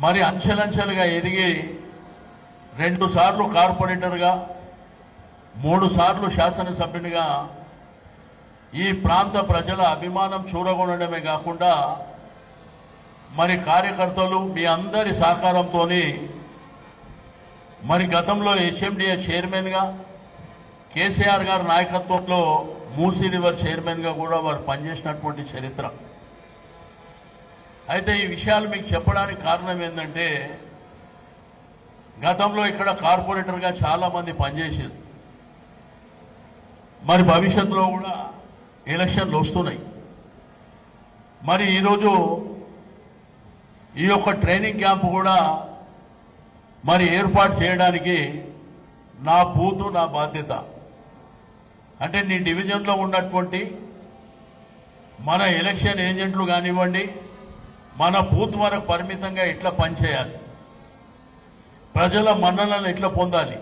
మరి అంచెలంచెలుగా ఎదిగి 2 సార్లు కార్పొరేటర్గా 3 సార్లు శాసనసభ్యునిగా ఈ ప్రాంత ప్రజల అభిమానం చూరగొనడమే కాకుండా మరి కార్యకర్తలు మీ అందరి సహకారంతో మరి గతంలో హెచ్ఎండిఏ చైర్మన్గా కేసీఆర్ గారి నాయకత్వంలో మూసీ రివర్ చైర్మన్గా కూడా వారు పనిచేసినటువంటి చరిత్ర. అయితే ఈ విషయాలు మీకు చెప్పడానికి కారణం ఏంటంటే గతంలో ఇక్కడ కార్పొరేటర్గా చాలామంది పనిచేసారు. మరి భవిష్యత్తులో కూడా ఎలక్షన్లు వస్తున్నాయి. మరి ఈరోజు ఈ యొక్క ట్రైనింగ్ క్యాంపు కూడా మరి ఏర్పాటు చేయడానికి నా బూతు నా బాధ్యత. అంటే నీ డివిజన్లో ఉన్నటువంటి మన ఎలక్షన్ ఏజెంట్లు కానివ్వండి, మన బూత్ వరకు పరిమితంగా ఎట్లా పనిచేయాలి, ప్రజల మన్ననలను ఎట్లా పొందాలి,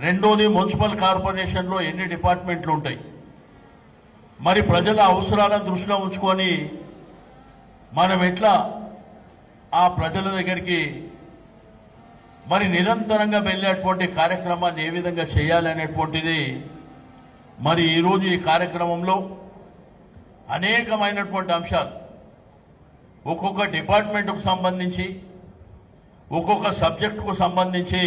రెండోది మున్సిపల్ కార్పొరేషన్లో ఎన్ని డిపార్ట్మెంట్లు ఉంటాయి, మరి ప్రజల అవసరాలను దృష్టిలో ఉంచుకొని మనం ఎట్లా ఆ ప్రజల దగ్గరికి మరి నిరంతరంగా వెళ్ళేటువంటి కార్యక్రమాన్ని ఏ విధంగా చేయాలనేటువంటిది మరి ఈరోజు ఈ కార్యక్రమంలో అనేకమైనటువంటి అంశాలు ఒక్కొక్క డిపార్ట్మెంట్కు సంబంధించి ఒక్కొక్క సబ్జెక్టుకు సంబంధించి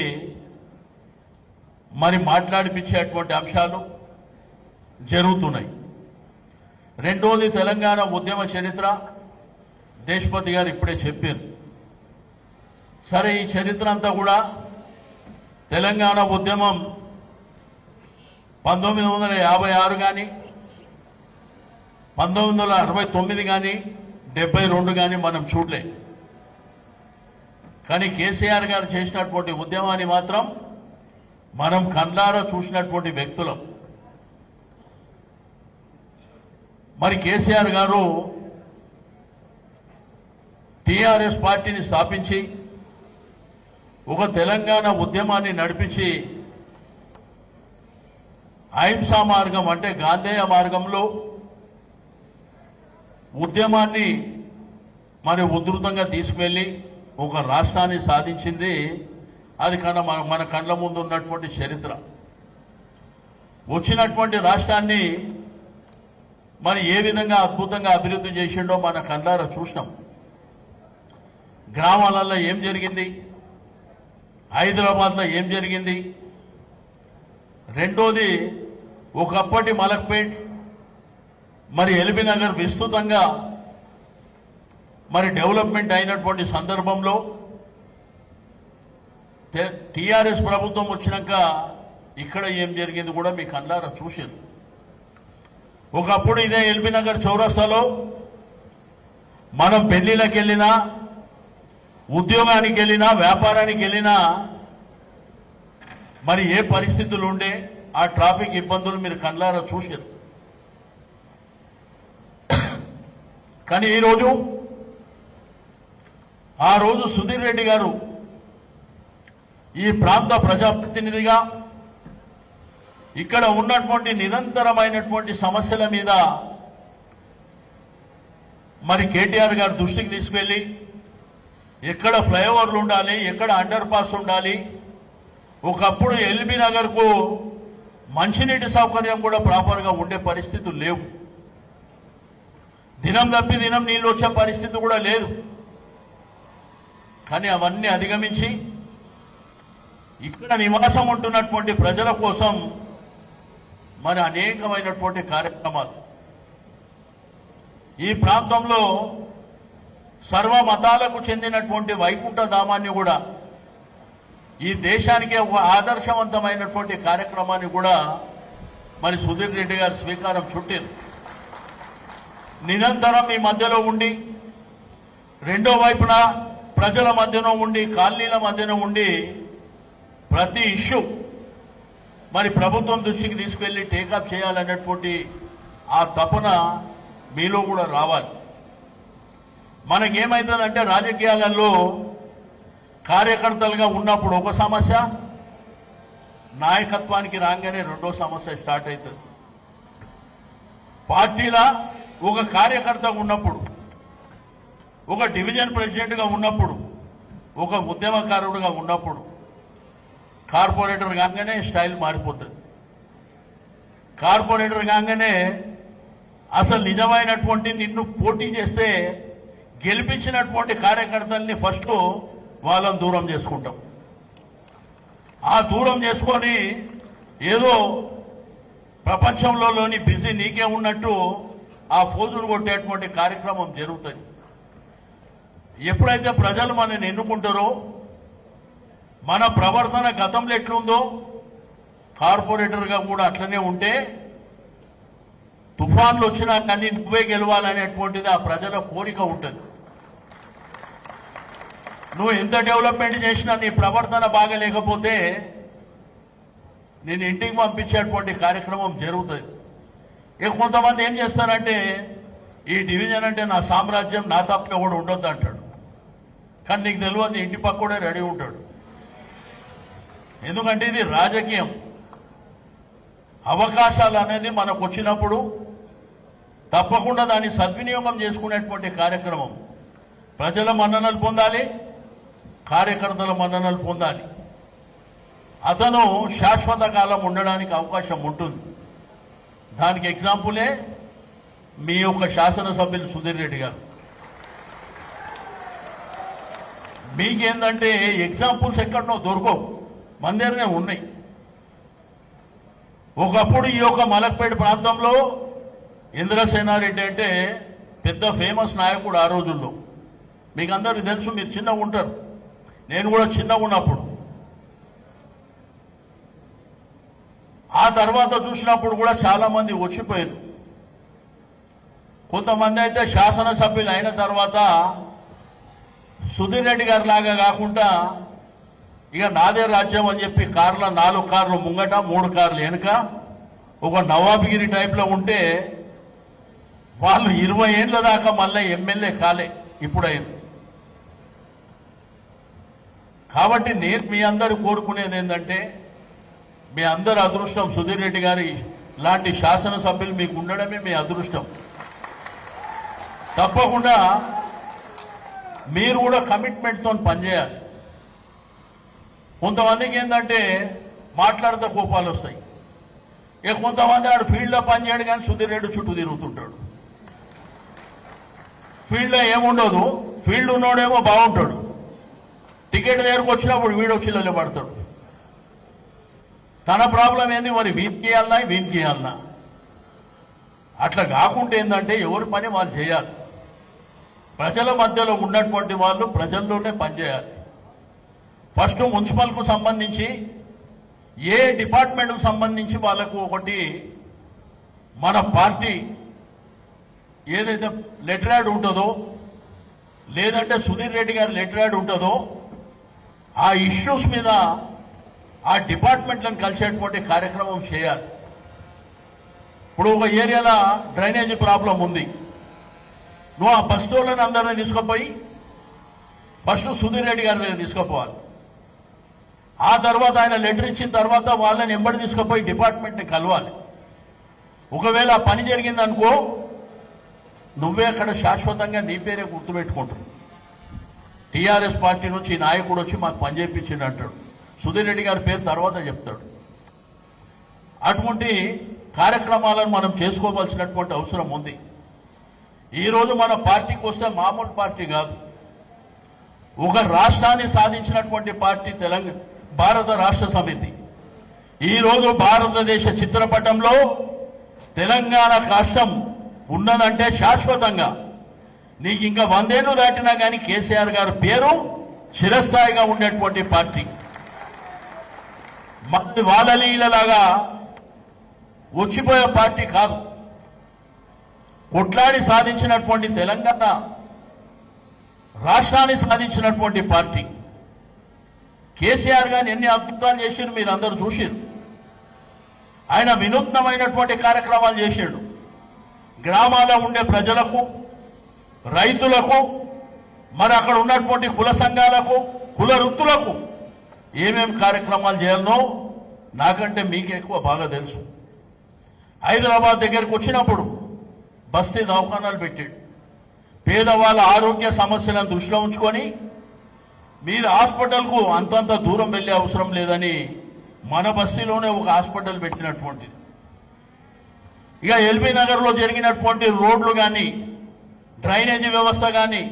మరి మాట్లాడిపించేటువంటి అంశాలు జరుగుతున్నాయి. రెండోది తెలంగాణ ఉద్యమ చరిత్ర దేశపతి గారు ఇప్పుడే చెప్పారు. సరే, ఈ చరిత్ర అంతా కూడా తెలంగాణ ఉద్యమం 1956 కానీ 1969 కానీ 72 కానీ మనం చూడలే. కానీ కేసీఆర్ గారు చేసినటువంటి ఉద్యమాన్ని మాత్రం మనం కళ్ళారా చూసినటువంటి వ్యక్తులం. మరి కేసీఆర్ గారు టీఆర్ఎస్ పార్టీని స్థాపించి ఒక తెలంగాణ ఉద్యమాన్ని నడిపించి అహింసా మార్గం అంటే గాంధేయ మార్గంలో ఉద్యమాన్ని మరి ఉధృతంగా తీసుకువెళ్ళి ఒక రాష్ట్రాన్ని సాధించింది. అది కన్నా మన కళ్ళ ముందు ఉన్నటువంటి చరిత్ర. వచ్చినటువంటి రాష్ట్రాన్ని మరి ఏ విధంగా అద్భుతంగా అభివృద్ధి చేసిండో మన కళ్ళారా చూసినాం. గ్రామాలలో ఏం జరిగింది, హైదరాబాద్లో ఏం జరిగింది, రెండోది ఒకప్పటి మలక్పేట్ మరి ఎల్బీ నగర్ విస్తృతంగా మరి డెవలప్మెంట్ అయినటువంటి సందర్భంలో టీఆర్ఎస్ ప్రభుత్వం వచ్చినాక ఇక్కడ ఏం జరిగింది కూడా మీ కళ్ళారా చూశారు. ఒకప్పుడు ఇదే ఎల్బీ నగర్ చౌరస్తాలో మనం పెళ్లిళ్ళకి వెళ్ళినా, ఉద్యోగానికి వెళ్ళినా, వ్యాపారానికి వెళ్ళినా మరి ఏ పరిస్థితులు ఉండే ఆ ట్రాఫిక్ ఇబ్బందులు మీరు కళ్ళారా చూశారు. కానీ ఈరోజు ఆ రోజు సుధీర్ రెడ్డి గారు ఈ ప్రాంత ప్రజాప్రతినిధిగా ఇక్కడ ఉన్నటువంటి నిరంతరమైనటువంటి సమస్యల మీద మరి కేటీఆర్ గారు దృష్టికి తీసుకెళ్లి ఎక్కడ ఫ్లైఓవర్లు ఉండాలి, ఎక్కడ అండర్ పాస్ ఉండాలి, ఒకప్పుడు ఎల్బీ నగర్కు మంచినీటి సౌకర్యం కూడా ప్రాపర్గా ఉండే పరిస్థితులు లేవు. దినం తప్పి దినం నీళ్ళు వచ్చే పరిస్థితి కూడా లేదు. కానీ అవన్నీ అధిగమించి ఇక్కడ నివాసం ఉంటున్నటువంటి ప్రజల కోసం మరి అనేకమైనటువంటి కార్యక్రమాలు ఈ ప్రాంతంలో సర్వ మతాలకు చెందినటువంటి వైకుంఠ ధామాన్ని కూడా ఈ దేశానికి ఒక ఆదర్శవంతమైనటువంటి కార్యక్రమాన్ని కూడా మరి సుధీర్ రెడ్డి గారు స్వీకారం చుట్టారు. నిరంతరం మీ మధ్యలో ఉండి, రెండో వైపున ప్రజల మధ్యలో ఉండి, కాలనీల మధ్యలో ఉండి ప్రతి ఇష్యూ మరి ప్రభుత్వం దృష్టికి తీసుకెళ్లి టేకప్ చేయాలనేటువంటి ఆ తపన మీలో కూడా రావాలి. మనకేమైతుందంటే రాజకీయాలలో కార్యకర్తలుగా ఉన్నప్పుడు ఒక సమస్య, నాయకత్వానికి రాగానే రెండో సమస్య స్టార్ట్ అవుతుంది. పార్టీలా ఒక కార్యకర్తగా ఉన్నప్పుడు, ఒక డివిజన్ ప్రెసిడెంట్గా ఉన్నప్పుడు ఒక ఉద్యమకారుడుగా ఉన్నప్పుడు కార్పొరేటర్ కాగానే స్టైల్ మారిపోతుంది. కార్పొరేటర్ కాగానే అసలు నిజమైనటువంటి నిన్ను పోటీ చేస్తే గెలిపించినటువంటి కార్యకర్తల్ని ఫస్ట్ వాళ్ళని దూరం చేసుకుంటాం. ఆ దూరం చేసుకొని ఏదో ప్రపంచంలోని బిజీ నీకే ఉన్నట్టు ఆ ఫోజులు కొట్టేటువంటి కార్యక్రమం జరుగుతుంది. ఎప్పుడైతే ప్రజలు మనల్ని ఎన్నుకుంటారో మన ప్రవర్తన గతంలో ఎట్లుందో కార్పొరేటర్గా కూడా అట్లనే ఉంటే తుఫాన్లు వచ్చినా కానీ నువ్వే గెలవాలనేటువంటిది ఆ ప్రజల కోరిక ఉంటుంది. నువ్వు ఎంత డెవలప్మెంట్ చేసినా నీ ప్రవర్తన బాగలేకపోతే నేను ఇంటికి పంపించేటువంటి కార్యక్రమం జరుగుతుంది. ఇక కొంతమంది ఏం చేస్తారంటే ఈ డివిజన్ అంటే నా సామ్రాజ్యం, నా తప్ప కూడా ఉండొద్దు అంటాడు. కానీ నీకు తెలియదు ఇంటి పక్క కూడా రెడీ ఉంటాడు. ఎందుకంటే ఇది రాజకీయం. అవకాశాలు అనేది మనకు వచ్చినప్పుడు తప్పకుండా దాన్ని సద్వినియోగం చేసుకునేటువంటి కార్యక్రమం. ప్రజల మన్ననలు పొందాలి, కార్యకర్తల మన్ననలు పొందాలి. అతను శాశ్వత కాలం ఉండడానికి అవకాశం ఉంటుంది. దానికి ఎగ్జాంపులే మీ యొక్క శాసనసభ్యులు సుధీర్ రెడ్డి గారు. మీకేందంటే ఎగ్జాంపుల్స్ ఎక్కడనో దొరకవు, మన దగ్గరనే ఉన్నాయి. ఒకప్పుడు ఈ యొక్క మలక్పేట ప్రాంతంలో ఇంద్రసేనారెడ్డి అంటే పెద్ద ఫేమస్ నాయకుడు ఆ రోజుల్లో. మీకు అందరికీ తెలుసు, మీరు చిన్నగా ఉంటారు, నేను కూడా చిన్నగా ఉన్నప్పుడు. ఆ తర్వాత చూసినప్పుడు కూడా చాలా మంది వచ్చిపోయారు. కొంతమంది అయితే శాసనసభ్యులు అయిన తర్వాత సుధీర్ రెడ్డి గారి లాగా కాకుండా ఇక నాదే రాజ్యం అని చెప్పి కార్ల 4 కార్లు ముంగట 3 కార్లు వెనుక ఒక నవాబిగిరి టైప్లో ఉంటే వాళ్ళు 20 ఏళ్ళ దాకా మళ్ళీ ఎమ్మెల్యే కాలే ఇప్పుడైంది. కాబట్టి నేను మీ అందరూ కోరుకునేది ఏంటంటే మీ అందరి అదృష్టం సుధీర్ రెడ్డి గారి లాంటి శాసనసభ్యులు మీకు ఉండడమే మీ అదృష్టం. తప్పకుండా మీరు కూడా కమిట్మెంట్తో పనిచేయాలి. కొంతమందికి ఏంటంటే మాట్లాడితే కోపాలు వస్తాయి. ఇక కొంతమంది ఆడు ఫీల్డ్లో పనిచేయడు కానీ సుధీర్ రెడ్డి చుట్టూ తిరుగుతుంటాడు. ఫీల్డ్లో ఏముండదు, ఫీల్డ్ ఉన్నోడేమో బాగుంటాడు, టికెట్ దగ్గరకు వచ్చినప్పుడు వీడు చిల్లలు పడతాడు. తన ప్రాబ్లం ఏంది, మరి వీనికి ఇవ్వాలన్నా వీనికి ఇవ్వాలన్నా. అట్లా కాకుండా ఏంటంటే ఎవరి పని వాళ్ళు చేయాలి. ప్రజల మధ్యలో ఉన్నటువంటి వాళ్ళు ప్రజల్లోనే పనిచేయాలి. ఫస్ట్ మున్సిపల్కు సంబంధించి ఏ డిపార్ట్మెంట్కు సంబంధించి వాళ్ళకు ఒకటి మన పార్టీ ఏదైతే లెటర్ యాడ్ ఉంటుందో లేదంటే సుధీర్ రెడ్డి గారి లెటర్ యాడ్ ఉంటుందో ఆ ఇష్యూస్ మీద ఆ డిపార్ట్మెంట్లను కలిసేటువంటి కార్యక్రమం చేయాలి. ఇప్పుడు ఒక ఏరియాలో డ్రైనేజీ ప్రాబ్లం ఉంది, నువ్వు ఆ బస్ స్టోర్లను అందరినీ తీసుకుపోయి ఫస్ట్ సుధీర్ రెడ్డి గారి దగ్గర తీసుకుపోవాలి. ఆ తర్వాత ఆయన లెటర్ ఇచ్చిన తర్వాత వాళ్ళని ఎంబడి తీసుకుపోయి డిపార్ట్మెంట్ని కలవాలి. ఒకవేళ ఆ పని జరిగిందనుకో నువ్వే అక్కడ శాశ్వతంగా నీ పేరే గుర్తుపెట్టుకుంటావు. టీఆర్ఎస్ పార్టీ నుంచి నాయకుడు వచ్చి మాకు పని చేయించింది అంటాడు, సుధీర్ రెడ్డి గారి పేరు తర్వాత చెప్తాడు. అటువంటి కార్యక్రమాలను మనం చేసుకోవాల్సినటువంటి అవసరం ఉంది. ఈరోజు మన పార్టీకి వస్తే మామూలు పార్టీ కాదు, ఒక రాష్ట్రాన్ని సాధించినటువంటి పార్టీ తెలంగాణ భారత రాష్ట్ర సమితి. ఈరోజు భారతదేశ చిత్రపటంలో తెలంగాణ రాష్ట్రం ఉన్నదంటే శాశ్వతంగా నీకు ఇంకా 100 ఏళ్ళు దాటినా కానీ కేసీఆర్ గారి పేరు చిరస్థాయిగా ఉండేటువంటి పార్టీ. మరి వాళ్ళలీలలాగా వచ్చిపోయే పార్టీ కాదు. కొట్లాడి సాధించినటువంటి తెలంగాణ రాష్ట్రాన్ని సాధించినటువంటి పార్టీ. కేసీఆర్ గారిని ఎన్ని అద్భుతాలు చేశారు మీరు అందరూ చూశారు. ఆయన వినూత్నమైనటువంటి కార్యక్రమాలు చేశాడు. గ్రామాల్లో ఉండే ప్రజలకు, రైతులకు, మరి అక్కడ ఉన్నటువంటి కుల సంఘాలకు, కుల వృత్తులకు ఏమేమి కార్యక్రమాలు చేయాలనో నాకంటే మీకు ఎక్కువ బాగా తెలుసు. హైదరాబాద్ దగ్గరికి వచ్చినప్పుడు బస్తీ దవాఖానాలు పెట్టాడు. పేదవాళ్ళ ఆరోగ్య సమస్యలను దృష్టిలో ఉంచుకొని మీరు హాస్పిటల్కు అంతంత దూరం వెళ్ళే అవసరం లేదని మన బస్తీలోనే ఒక హాస్పిటల్ పెట్టినటువంటిది. ఇక ఎల్బీ నగర్లో జరిగినటువంటి రోడ్లు కానీ, డ్రైనేజీ వ్యవస్థ కానీ,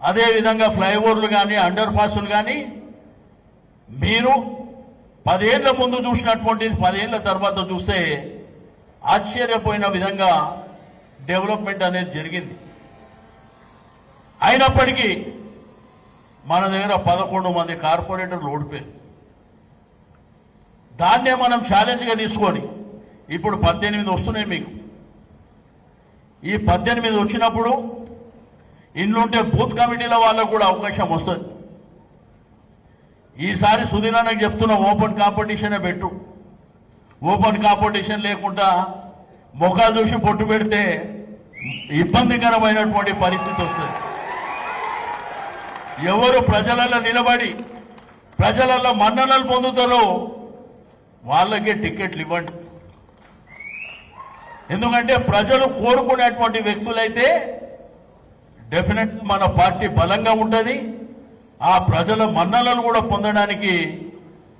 అదేవిధంగా ఫ్లైఓవర్లు కానీ, అండర్ పాసులు కానీ మీరు 10 ఏళ్ల ముందు చూసినటువంటిది 10 ఏళ్ల తర్వాత చూస్తే ఆశ్చర్యపోయిన విధంగా డెవలప్మెంట్ అనేది జరిగింది. అయినప్పటికీ మన దగ్గర 11 మంది కార్పొరేటర్లు ఓడిపోయారు. దాన్నే మనం ఛాలెంజ్గా తీసుకొని ఇప్పుడు 18 వస్తున్నాయి మీకు. ఈ 18 వచ్చినప్పుడు ఇన్నుంటే బూత్ కమిటీల వాళ్ళకు కూడా అవకాశం వస్తుంది. ఈసారి సుధీరానికి చెప్తున్న ఓపెన్ కాంపిటీషనే పెట్టు. ఓపెన్ కాంపిటీషన్ లేకుండా ముఖాలు చూసి పొట్టు పెడితే ఇబ్బందికరమైనటువంటి పరిస్థితి వస్తుంది. ఎవరు ప్రజలలో నిలబడి ప్రజలలో మన్ననలు పొందుతారో వాళ్ళకే టికెట్లు ఇవ్వండి. ఎందుకంటే ప్రజలు కోరుకునేటువంటి వ్యక్తులైతే డెఫినెట్ మన పార్టీ బలంగా ఉంటుంది. ఆ ప్రజల మన్ననలు కూడా పొందడానికి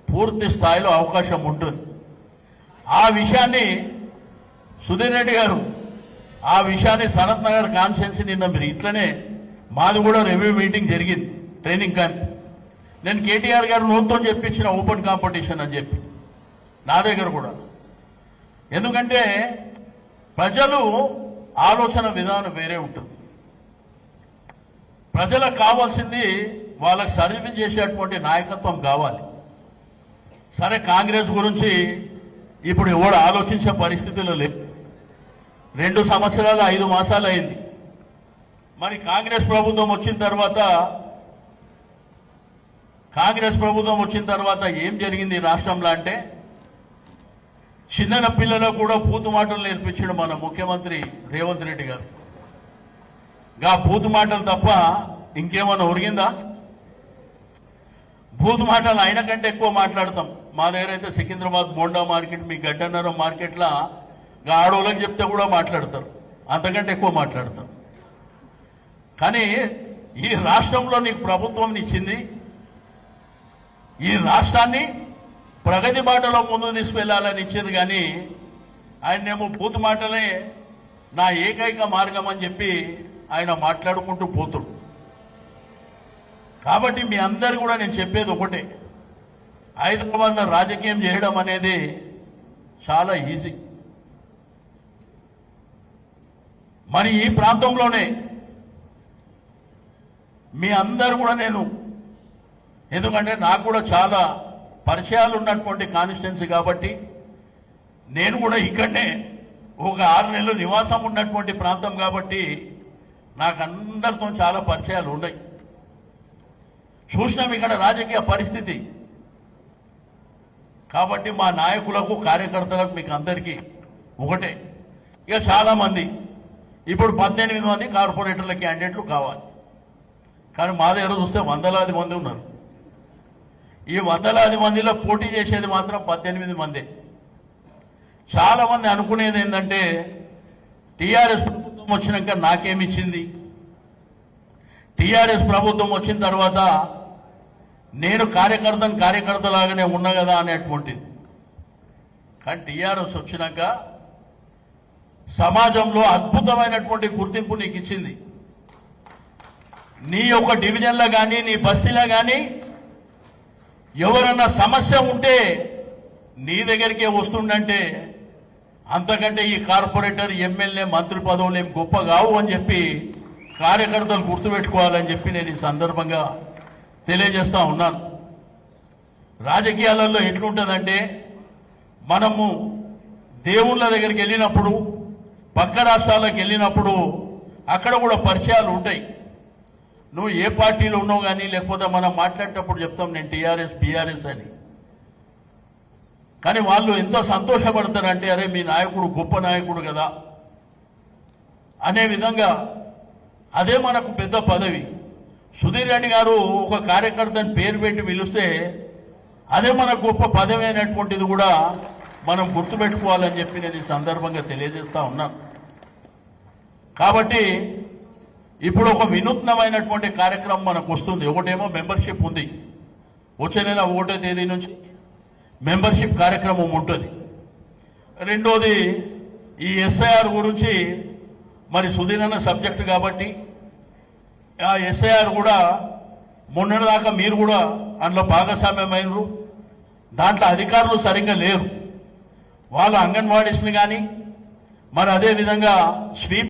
పూర్తి స్థాయిలో అవకాశం ఉంటుంది. ఆ విషయాన్ని సుధీర్ రెడ్డి గారు ఆ విషయాన్ని సనత్ నగర్ కాన్స్టిట్యున్సీ నిన్న మీరు ఇట్లనే మాది కూడా రివ్యూ మీటింగ్ జరిగింది ట్రైనింగ్ క్యాంప్. నేను కేటీఆర్ గారు నోట్తో చెప్పించిన ఓపెన్ కాంపిటీషన్ అని చెప్పి నా దగ్గర కూడా. ఎందుకంటే ప్రజలు ఆలోచన విధానం వేరే ఉంటుంది. ప్రజలకు కావాల్సింది వాళ్ళకి సర్వీస్ చేసేటువంటి నాయకత్వం కావాలి. సరే కాంగ్రెస్ గురించి ఇప్పుడు ఎవడు ఆలోచించే పరిస్థితిలో లేదు. 2 సంవత్సరాలు 5 మాసాలు అయింది. మరి కాంగ్రెస్ ప్రభుత్వం వచ్చిన తర్వాత ఏం జరిగింది రాష్ట్రంలో అంటే చిన్న పిల్లలకు కూడా బూతు మాటలు నేర్పించాడు మన ముఖ్యమంత్రి రేవంత్ రెడ్డి గారు. గా బూతు మాటలు తప్ప ఇంకేమన్నా ఒరిగిందా? బూతు మాటలు ఆయన కంటే ఎక్కువ మాట్లాడతాం. మా దగ్గర అయితే సికింద్రాబాద్ బోండా మార్కెట్, మీ గడ్డన్నరం మార్కెట్లా ఆడోళ్ళకి చెప్తే కూడా మాట్లాడతారు, అంతకంటే ఎక్కువ మాట్లాడతారు. కానీ ఈ రాష్ట్రంలో నీకు ప్రభుత్వం ఇచ్చింది, ఈ రాష్ట్రాన్ని ప్రగతి బాటలో ముందుకు తీసుకెళ్లాలని ఇచ్చింది. కానీ ఆయనేమో బూతు మాటలే నా ఏకైక మార్గం అని చెప్పి ఆయన మాట్లాడుకుంటూ పోతుడు. కాబట్టి మీ అందరు కూడా నేను చెప్పేది ఒకటే, హైదరాబాద్లో రాజకీయం చేయడం అనేది చాలా ఈజీ. మరి ఈ ప్రాంతంలోనే మీ అందరు కూడా నేను, ఎందుకంటే నాకు కూడా చాలా పరిచయాలు ఉన్నటువంటి కాన్స్టిట్యున్సీ కాబట్టి నేను కూడా ఇక్కడనే ఒక 6 నెలలు నివాసం ఉన్నటువంటి ప్రాంతం కాబట్టి నాకు అందరితో చాలా పరిచయాలు ఉన్నాయి. చూసినాం ఇక్కడ రాజకీయ పరిస్థితి. కాబట్టి మా నాయకులకు కార్యకర్తలకు మీకు అందరికీ ఒకటే, ఇక చాలామంది ఇప్పుడు 18 మంది కార్పొరేటర్ల క్యాండిడేట్లు కావాలి. కానీ మా దగ్గర చూస్తే వందలాది మంది ఉన్నారు. ఈ వందలాది మందిలో పోటీ చేసేది మాత్రం 18 మందే. చాలా మంది అనుకునేది ఏంటంటే టీఆర్ఎస్ ప్రభుత్వం వచ్చినాక నాకేమిచ్చింది, టీఆర్ఎస్ ప్రభుత్వం వచ్చిన తర్వాత నేను కార్యకర్తలాగానే ఉన్నా కదా అనేటువంటిది. కానీ టీఆర్ఎస్ వచ్చినాక సమాజంలో అద్భుతమైనటువంటి గుర్తింపు నీకు ఇచ్చింది. నీ యొక్క డివిజన్లో కానీ నీ బస్తీలో కానీ ఎవరన్నా సమస్య ఉంటే నీ దగ్గరికే వస్తుండంటే అంతకంటే ఈ కార్పొరేటర్, ఎమ్మెల్యే, మంత్రి పదవులు ఏం గొప్ప కావు అని చెప్పి కార్యకర్తలు గుర్తుపెట్టుకోవాలని చెప్పి నేను ఈ సందర్భంగా తెలియజేస్తా ఉన్నాను. రాజకీయాలలో ఎట్లుంటుందంటే మనము దేవుళ్ళ దగ్గరికి వెళ్ళినప్పుడు, పక్క రాష్ట్రాలకు వెళ్ళినప్పుడు అక్కడ కూడా పరిచయాలు ఉంటాయి. నువ్వు ఏ పార్టీలో ఉన్నావు కానీ, లేకపోతే మనం మాట్లాడేటప్పుడు చెప్తాం నేను టీఆర్ఎస్ బీఆర్ఎస్ అని. కానీ వాళ్ళు ఎంతో సంతోషపడతారంటే అరే మీ నాయకుడు గొప్ప నాయకుడు కదా అనే విధంగా. అదే మనకు పెద్ద పదవి. సుధీర్ రెడ్డి గారు ఒక కార్యకర్తని పేరు పెట్టి పిలిస్తే అదే మన గొప్ప పదవి అనేటువంటిది కూడా మనం గుర్తుపెట్టుకోవాలని చెప్పి నేను ఈ సందర్భంగా తెలియజేస్తా ఉన్నాను. కాబట్టి ఇప్పుడు ఒక వినూత్నమైనటువంటి కార్యక్రమం మనకు వస్తుంది. ఒకటేమో మెంబర్షిప్ ఉంది, వచ్చే నెల 1వ తేదీ నుంచి మెంబర్షిప్ కార్యక్రమం ఉంటుంది. రెండోది ఈ ఎస్ఐఆర్ గురించి మరి సుదీర్ఘ సబ్జెక్టు కాబట్టి ఆ ఎస్ఐఆర్ కూడా మొన్నటిదాకా మీరు కూడా అందులో భాగస్వామ్యమైనరు. దాంట్లో అధికారులు సరిగ్గా లేరు. వాళ్ళ అంగన్వాడీస్ని కానీ మరి అదేవిధంగా స్వీప్